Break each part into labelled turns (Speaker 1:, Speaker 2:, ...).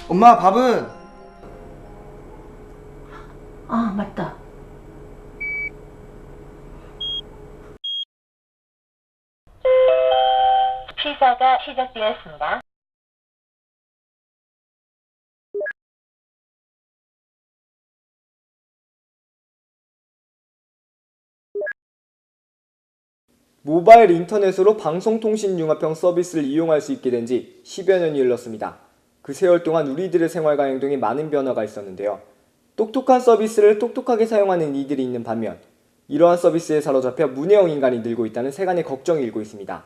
Speaker 1: 엄마, 밥은?
Speaker 2: 아, 맞다.
Speaker 3: 시사가 시작되었습니다.
Speaker 4: 모바일 인터넷으로 방송통신융합형 서비스를 이용할 수 있게 된 지 10여 년이 흘렀습니다. 그 세월 동안 우리들의 생활과 행동에 많은 변화가 있었는데요. 똑똑한 서비스를 똑똑하게 사용하는 이들이 있는 반면 이러한 서비스에 사로잡혀 문해영 인간이 늘고 있다는 세간의 걱정이 일고 있습니다.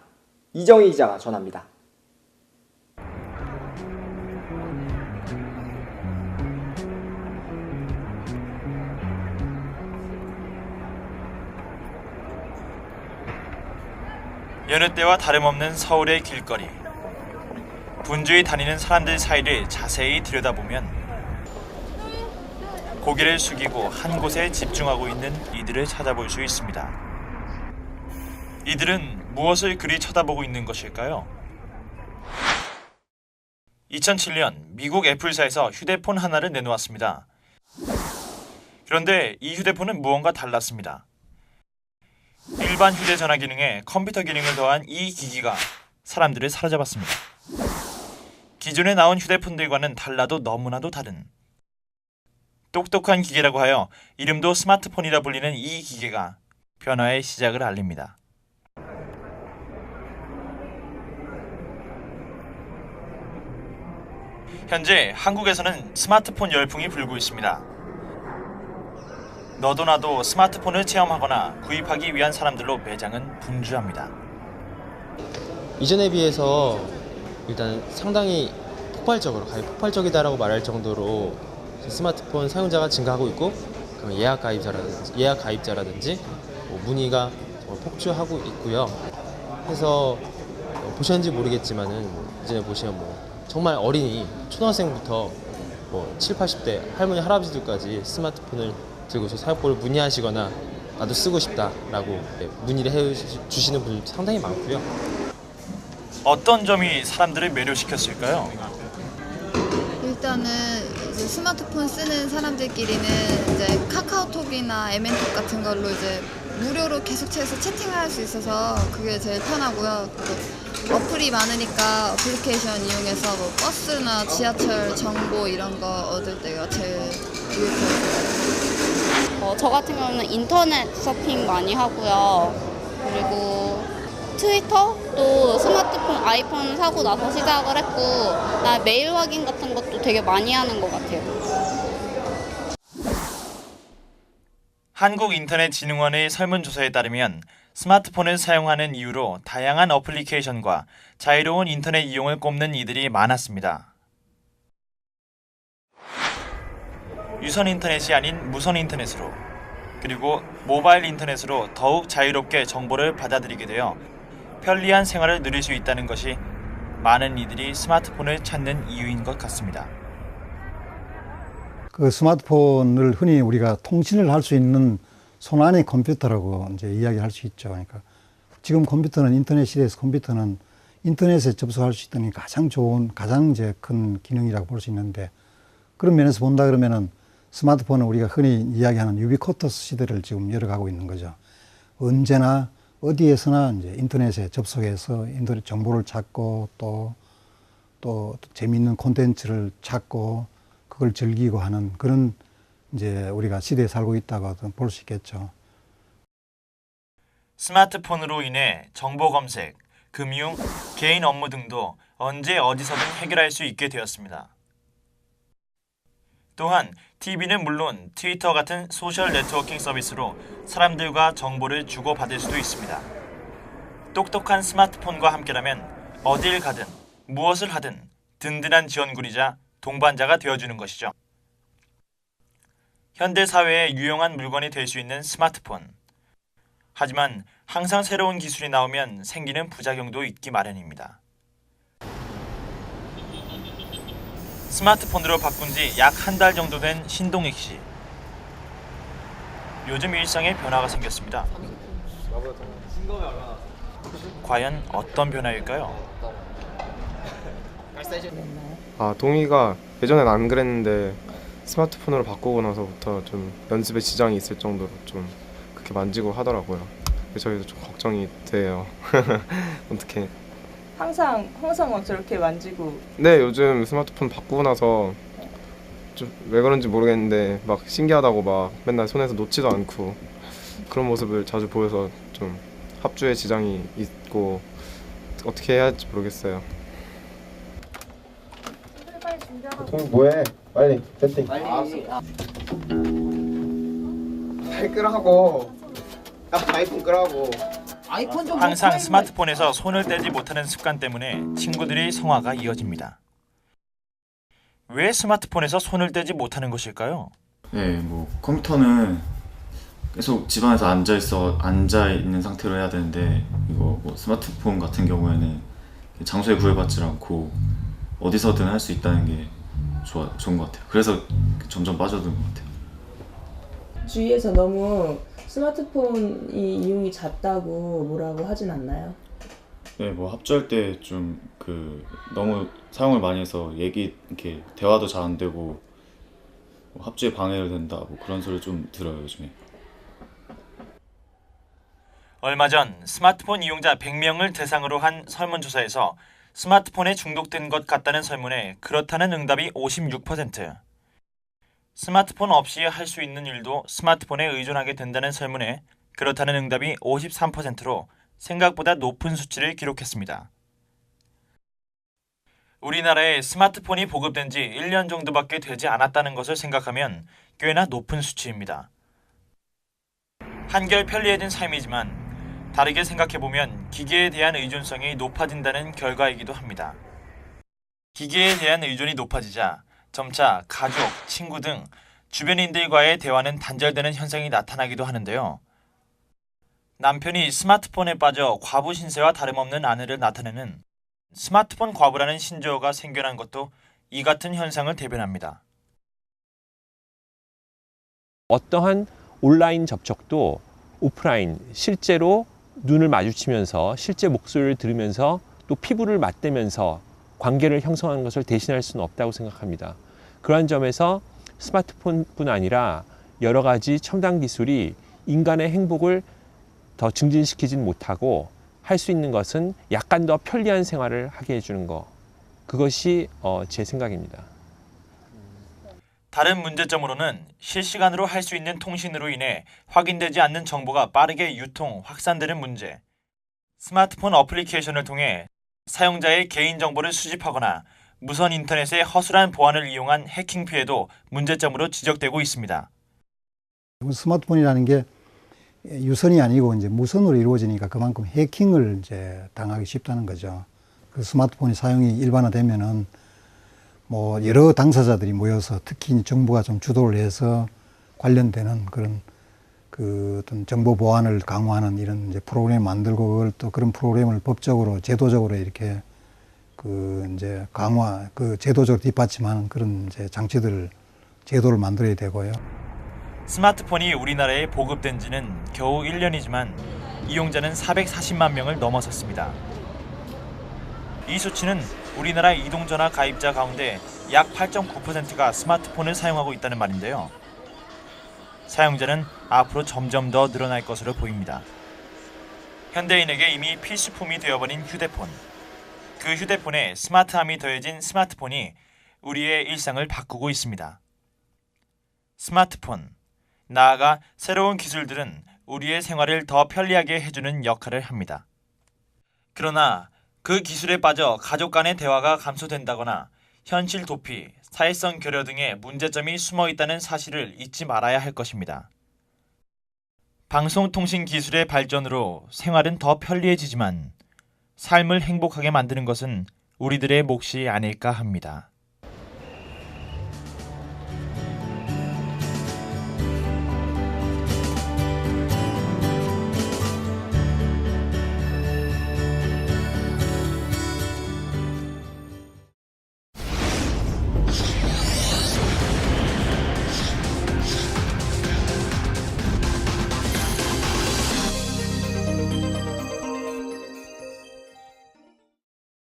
Speaker 4: 이정희 기자가 전합니다.
Speaker 5: 여느 때와 다름없는 서울의 길거리. 분주히 다니는 사람들 사이를 자세히 들여다보면 고개를 숙이고 한 곳에 집중하고 있는 이들을 찾아볼 수 있습니다. 이들은 무엇을 그리 쳐다보고 있는 것일까요? 2007년 미국 애플사에서 휴대폰 하나를 내놓았습니다. 그런데 이 휴대폰은 무언가 달랐습니다. 일반 휴대전화 기능에 컴퓨터 기능을 더한 이 기기가 사람들을 사로잡았습니다. 기존에 나온 휴대폰들과는 달라도 너무나도 다른 똑똑한 기계라고 하여 이름도 스마트폰이라 불리는 이 기계가 변화의 시작을 알립니다. 현재 한국에서는 스마트폰 열풍이 불고 있습니다. 너도 나도 스마트폰을 체험하거나 구입하기 위한 사람들로 매장은 분주합니다.
Speaker 6: 이전에 비해서 일단 상당히 폭발적이다라고 말할 정도로 스마트폰 사용자가 증가하고 있고 예약 가입자라든지 문의가 폭주하고 있고요. 그래서 보셨는지 모르겠지만은 이전에 보시면 정말 어린이 초등학생부터 7, 80대 할머니 할아버지들까지 스마트폰을 들고서 사용법을 문의하시거나 나도 쓰고 싶다라고 문의를 해주시는 분들 상당히 많고요.
Speaker 5: 어떤 점이 사람들을 매료시켰을까요?
Speaker 7: 일단은 이제 스마트폰 쓰는 사람들끼리는 이제 카카오톡이나 MN톡 같은 걸로 이제 무료로 계속해서 채팅을 할 수 있어서 그게 제일 편하고요. 그리고 어플이 많으니까 어플리케이션 이용해서 버스나 지하철 정보 이런 거 얻을 때가 제일 유익해요.
Speaker 8: 저 같은 경우는 인터넷 서핑 많이 하고요. 그리고 트위터도 스마트폰, 아이폰 사고 나서 시작을 했고, 메일 확인 같은 것도 되게 많이 하는 것 같아요.
Speaker 5: 한국인터넷진흥원의 설문조사에 따르면 스마트폰을 사용하는 이유로 다양한 어플리케이션과 자유로운 인터넷 이용을 꼽는 이들이 많았습니다. 유선 인터넷이 아닌 무선 인터넷으로 그리고 모바일 인터넷으로 더욱 자유롭게 정보를 받아들이게 되어 편리한 생활을 누릴 수 있다는 것이 많은 이들이 스마트폰을 찾는 이유인 것 같습니다.
Speaker 9: 그 스마트폰을 흔히 우리가 통신을 할 수 있는 손안의 컴퓨터라고 이제 이야기할 수 있죠. 그러니까 지금 컴퓨터는 인터넷 시대에서 컴퓨터는 인터넷에 접속할 수 있다는 가장 이제 큰 기능이라고 볼 수 있는데 그런 면에서 본다 그러면은 스마트폰은 우리가 흔히 이야기하는 유비쿼터스 시대를 지금 열어가고 있는 거죠. 언제나 어디에서나 이제 인터넷에 접속해서 인터넷 정보를 찾고 또 재미있는 콘텐츠를 찾고 그걸 즐기고 하는 그런 이제 우리가 시대에 살고 있다고 볼 수 있겠죠.
Speaker 5: 스마트폰으로 인해 정보 검색, 금융, 개인 업무 등도 언제 어디서든 해결할 수 있게 되었습니다. 또한 TV는 물론 트위터 같은 소셜 네트워킹 서비스로 사람들과 정보를 주고받을 수도 있습니다. 똑똑한 스마트폰과 함께라면 어딜 가든 무엇을 하든 든든한 지원군이자 동반자가 되어주는 것이죠. 현대 사회에 유용한 물건이 될 수 있는 스마트폰. 하지만 항상 새로운 기술이 나오면 생기는 부작용도 있기 마련입니다. 스마트폰으로 바꾼 지 약 한 달 정도 된 신동익 씨. 요즘 일상에 변화가 생겼습니다. 과연 어떤 변화일까요?
Speaker 1: 동의가 예전엔 안 그랬는데 스마트폰으로 바꾸고 나서부터 좀 연습에 지장이 있을 정도로 좀 그렇게 만지고 하더라고요. 그래서 저희도 좀 걱정이 돼요. 어떻게?
Speaker 10: 항상 막 저렇게 만지고.
Speaker 1: 네, 요즘 스마트폰 바꾸고 나서 좀 왜 그런지 모르겠는데 막 신기하다고 막 맨날 손에서 놓지도 않고 그런 모습을 자주 보여서 좀 합주에 지장이 있고 어떻게 해야 할지 모르겠어요.
Speaker 11: 돈 뭐해? 빨리 세팅.
Speaker 4: 빨리 끄라고. 아이폰 끄라고.
Speaker 5: 항상 스마트폰에서 손을 떼지 못하는 습관 때문에 친구들의 성화가 이어집니다. 왜 스마트폰에서 손을 떼지 못하는 것일까요?
Speaker 12: 네, 뭐 컴퓨터는 계속 집안에서 앉아 있는 상태로 해야 되는데 이거 뭐 스마트폰 같은 경우에는 장소에 구애받지 않고 어디서든 할 수 있다는 게 좋은 것 같아요. 그래서 점점 빠져드는 것 같아요.
Speaker 10: 주위에서 너무 스마트폰이 이용이 잦다고 뭐라고 하진 않나요?
Speaker 12: 네, 뭐 합주할 때 좀 너무 사용을 많이 해서 이렇게 대화도 잘 안 되고 뭐 합주에 방해가 된다 뭐 그런 소리 좀 들어요 요즘에.
Speaker 5: 얼마 전 스마트폰 이용자 100명을 대상으로 한 설문조사에서 스마트폰에 중독된 것 같다는 설문에 그렇다는 응답이 56%, 스마트폰 없이 할 수 있는 일도 스마트폰에 의존하게 된다는 설문에 그렇다는 응답이 53%로 생각보다 높은 수치를 기록했습니다. 우리나라에 스마트폰이 보급된 지 1년 정도밖에 되지 않았다는 것을 생각하면 꽤나 높은 수치입니다. 한결 편리해진 삶이지만 다르게 생각해보면 기계에 대한 의존성이 높아진다는 결과이기도 합니다. 기계에 대한 의존이 높아지자 점차 가족, 친구 등 주변인들과의 대화는 단절되는 현상이 나타나기도 하는데요. 남편이 스마트폰에 빠져 과부 신세와 다름없는 아내를 나타내는 스마트폰 과부라는 신조어가 생겨난 것도 이 같은 현상을 대변합니다.
Speaker 13: 어떠한 온라인 접촉도 오프라인, 실제로 눈을 마주치면서 실제 목소리를 들으면서 또 피부를 맞대면서 관계를 형성하는 것을 대신할 수는 없다고 생각합니다. 그러한 점에서 스마트폰뿐 아니라 여러 가지 첨단 기술이 인간의 행복을 더 증진시키진 못하고 할 수 있는 것은 약간 더 편리한 생활을 하게 해주는 것, 그것이 제 생각입니다.
Speaker 5: 다른 문제점으로는 실시간으로 할 수 있는 통신으로 인해 확인되지 않는 정보가 빠르게 유통, 확산되는 문제, 스마트폰 어플리케이션을 통해 사용자의 개인정보를 수집하거나 무선 인터넷의 허술한 보안을 이용한 해킹 피해도 문제점으로 지적되고 있습니다.
Speaker 9: 스마트폰이라는 게 유선이 아니고 이제 무선으로 이루어지니까 그만큼 해킹을 이제 당하기 쉽다는 거죠. 그 스마트폰이 사용이 일반화되면은 뭐 여러 당사자들이 모여서 특히 정부가 좀 주도를 해서 관련되는 그런 어떤 정보 보안을 강화하는 이런 이제 프로그램 만들고 그걸 또 그런 프로그램을 법적으로 제도적으로 이렇게 이제 강화 제도적으로 뒷받침하는 그런 이제 제도를 만들어야 되고요.
Speaker 5: 스마트폰이 우리나라에 보급된 지는 겨우 1년이지만 이용자는 440만 명을 넘어섰습니다. 이 수치는 우리나라 이동전화 가입자 가운데 약 8.9%가 스마트폰을 사용하고 있다는 말인데요. 사용자는 앞으로 점점 더 늘어날 것으로 보입니다. 현대인에게 이미 필수품이 되어버린 휴대폰. 그 휴대폰에 스마트함이 더해진 스마트폰이 우리의 일상을 바꾸고 있습니다. 스마트폰, 나아가 새로운 기술들은 우리의 생활을 더 편리하게 해주는 역할을 합니다. 그러나 그 기술에 빠져 가족 간의 대화가 감소된다거나 현실 도피, 사회성 결여 등의 문제점이 숨어 있다는 사실을 잊지 말아야 할 것입니다. 방송통신 기술의 발전으로 생활은 더 편리해지지만 삶을 행복하게 만드는 것은 우리들의 몫이 아닐까 합니다.